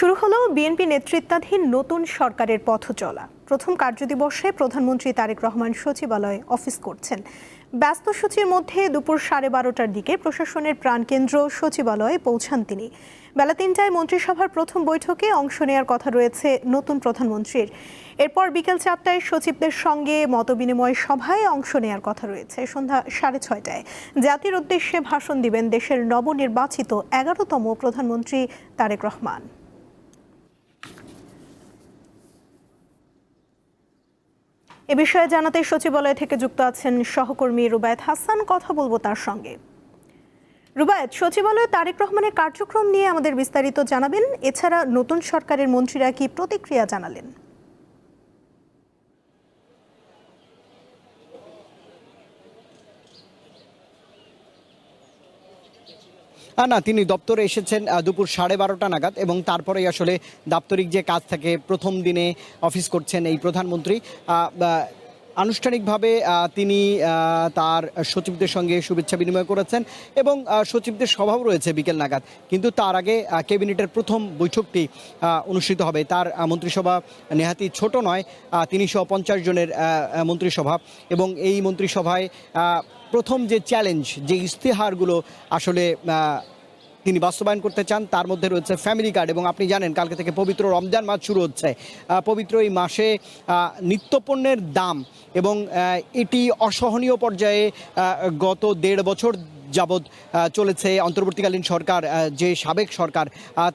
শুরু হলো বিএনপি নেতৃত্বাধীন নতুন সরকারের পথ চলা। প্রথম কার্যদিবসে প্রধানমন্ত্রী তারেক রহমান সচিবালয়ে অফিস করছেন। ব্যস্ত সূচির মধ্যে দুপুর 12:30টার দিকে প্রশাসনের প্রাণকেন্দ্র সচিবালয়ে পৌঁছান তিনি। বেলা 3টায় মন্ত্রিসভার প্রথম বৈঠকে অংশ নেওয়ার কথা রয়েছে নতুন প্রধানমন্ত্রীর। এরপর বিকেল 4টায় সচিবদের সঙ্গে মতবিনিময় সভায় অংশ নেওয়ার কথা রয়েছে। সন্ধ্যা 6:30টায় জাতির উদ্দেশ্যে ভাষণ দিবেন দেশের নবনির্বাচিত 11তম প্রধানমন্ত্রী তারেক রহমান। এ বিষয়ে জানাতে সচিবালয় থেকে যুক্ত আছেন সহকর্মী রুবায়েত হাসান। কথা বলবো তার সঙ্গে। রুবায়েত, সচিবালয়ে তারেক রহমানের কার্যক্রম নিয়ে আমাদের বিস্তারিত জানাবেন। এছাড়া নতুন সরকারের মন্ত্রীরা কি প্রতিক্রিয়া জানালেন? না, তিনি দপ্তরে এসেছেন দুপুর 12:30 নাগাদ এবং তারপরেই আসলে দাপ্তরিক যে কাজ থাকে প্রথম দিনে অফিস করছেন এই প্রধানমন্ত্রী। আনুষ্ঠানিকভাবে তিনি তার সচিবদের সঙ্গে শুভেচ্ছা বিনিময় করেছেন এবং সচিবদের সভাও রয়েছে বিকেল নাগাদ। কিন্তু তার আগে ক্যাবিনেটের প্রথম বৈঠকটি অনুষ্ঠিত হবে। তার মন্ত্রিসভা নেহাতি ছোট নয়, 350 জনের মন্ত্রিসভা এবং এই মন্ত্রিসভায় প্রথম যে চ্যালেঞ্জ, যে ইস্তেহারগুলো আসলে তিনি বাস্তবায়ন করতে চান তার মধ্যে রয়েছে ফ্যামিলি কার্ড। এবং আপনি জানেন কালকে থেকে পবিত্র রমজান মাস শুরু হচ্ছে। পবিত্র এই মাসে নিত্যপণ্যের দাম এবং এটি অসহনীয় পর্যায়ে গত 1.5 বছর যাবৎ চলেছে। অন্তর্বর্তীকালীন সরকার, যে সাবেক সরকার,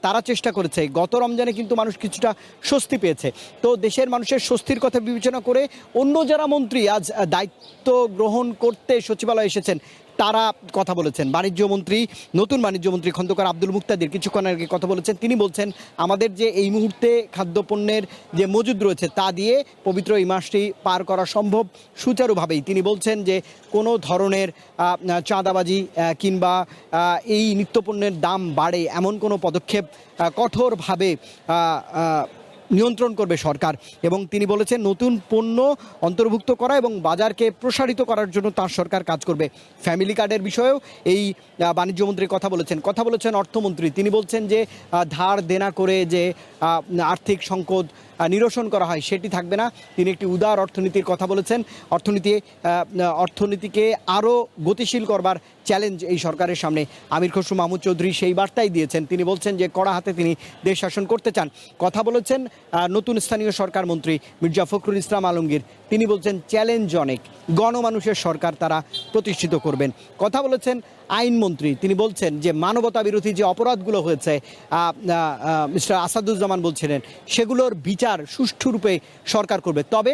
তারা চেষ্টা করেছে। গত রমজানে কিন্তু মানুষ কিছুটা স্বস্তি পেয়েছে। তো দেশের মানুষের স্বস্তির কথা বিবেচনা করে অন্য যারা মন্ত্রী আজ দায়িত্ব গ্রহণ করতে সচিবালয়ে এসেছেন তারা কথা বলেছেন। নতুন বাণিজ্যমন্ত্রী খন্দকার আব্দুল মুক্তাদির কিছুক্ষণ আগে কথা বলেছেন। তিনি বলছেন আমাদের যে এই মুহূর্তে খাদ্যপণ্যের যে মজুদ রয়েছে তা দিয়ে পবিত্র এই মাসটি পার করা সম্ভব সুচারুভাবেই। তিনি বলছেন যে কোনো ধরনের চাঁদাবাজি কিংবা এই নিত্যপণ্যের দাম বাড়ে এমন কোনো পদক্ষেপ কঠোরভাবে নিয়ন্ত্রণ করবে সরকার। এবং তিনি বলেছেন নতুন পণ্য অন্তর্ভুক্ত করা এবং বাজারকে প্রসারিত করার জন্য তার সরকার কাজ করবে। ফ্যামিলি কার্ডের বিষয়েও এই বাণিজ্যমন্ত্রী কথা বলেছেন অর্থমন্ত্রী। তিনি বলছেন যে ধার দেনা করে যে আর্থিক সংকট নিরসন করা হয় সেটি থাকবে না। তিনি একটি উদার অর্থনীতির কথা বলেছেন। অর্থনীতিকে আরও গতিশীল করবার চ্যালেঞ্জ এই সরকারের সামনে। আমির খসরু মাহমুদ চৌধুরী সেই বার্তাই দিয়েছেন। তিনি বলছেন যে কড়া হাতে তিনি দেশ শাসন করতে চান। কথা বলেছেন নতুন স্থানীয় সরকার মন্ত্রী মির্জা ফখরুল ইসলাম আলমগীর। তিনি বলছেন চ্যালেঞ্জ অনেক, গণমানুষের সরকার তারা প্রতিষ্ঠিত করবেন। কথা বলেছেন আইনমন্ত্রী। তিনি বলছেন যে মানবতা বিরোধী যে অপরাধগুলো হয়েছে, মিস্টার আসাদুজ্জামান বলছিলেন, সেগুলোর বিচার সুষ্ঠুরূপে সরকার করবে। তবে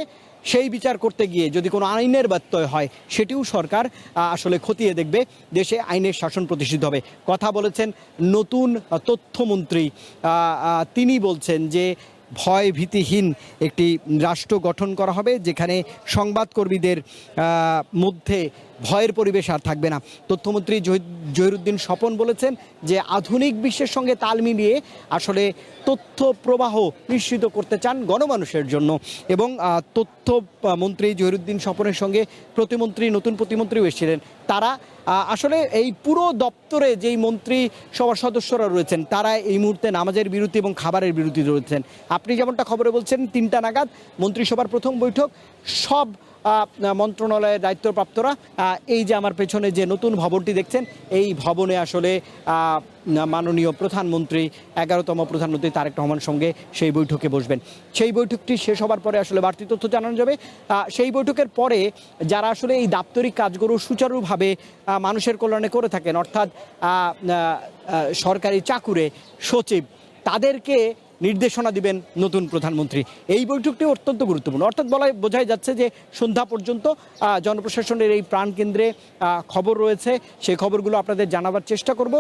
সেই বিচার করতে গিয়ে যদি কোনো আইনের ব্যত্যয় হয় সেটিও সরকার আসলে খতিয়ে দেখবে। দেশে আইনের শাসন প্রতিষ্ঠিত হবে। কথা বলেছেন নতুন তথ্যমন্ত্রী। তিনি বলছেন যে ভয় ভীতিহীন একটি রাষ্ট্র গঠন করা হবে যেখানে সংবাদকর্মীদের মধ্যে ভয়ের পরিবেশ আর থাকবে না। তথ্যমন্ত্রী জহিরুদ্দিন স্বপন বলেছেন যে আধুনিক বিশ্বের সঙ্গে তাল মিলিয়ে আসলে তথ্য প্রবাহ নিশ্চিত করতে চান গণমানুষের জন্য। এবং তথ্যমন্ত্রী জহিরুদ্দিন স্বপনের সঙ্গে নতুন প্রতিমন্ত্রীও এসেছিলেন। তারা আসলে এই পুরো দপ্তরে যেই মন্ত্রী সভার সদস্যরা রয়েছেন তারা এই মুহূর্তে নামাজের বিরতি এবং খাবারের বিরতি রয়েছেন। আপনি যেমনটা খবরে বলছেন 3টা নাগাদ মন্ত্রিসভার প্রথম বৈঠক। সব মন্ত্রণালয়ের দায়িত্বপ্রাপ্তরা, এই যে আমার পেছনে যে নতুন ভবনটি দেখছেন এই ভবনে আসলে মাননীয় প্রধানমন্ত্রী 11তম প্রধানমন্ত্রী তারেক রহমানের সঙ্গে সেই বৈঠকে বসবেন। সেই বৈঠকটি শেষ হবার পরে আসলে বাড়তি তথ্য জানানো যাবে। সেই বৈঠকের পরে যারা আসলে এই দাপ্তরিক কাজগুলো সুচারুভাবে মানুষের কল্যাণে করে থাকেন, অর্থাৎ সরকারি চাকুরে সচিব, তাদেরকে নির্দেশনা দিবেন নতুন প্রধানমন্ত্রী। এই বৈঠকটি অত্যন্ত গুরুত্বপূর্ণ। অর্থাৎ বোঝাই যাচ্ছে যে সন্ধ্যা পর্যন্ত জনপ্রশাসনের এই প্রাণকেন্দ্রে খবর রয়েছে। সেই খবরগুলো আপনাদের জানাবার চেষ্টা করব।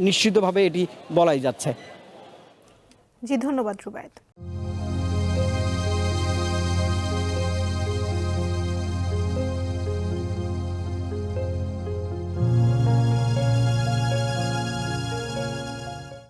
নিশ্চিতভাবে এটি বলাই যাচ্ছে। জি, ধন্যবাদ রুবায়েত।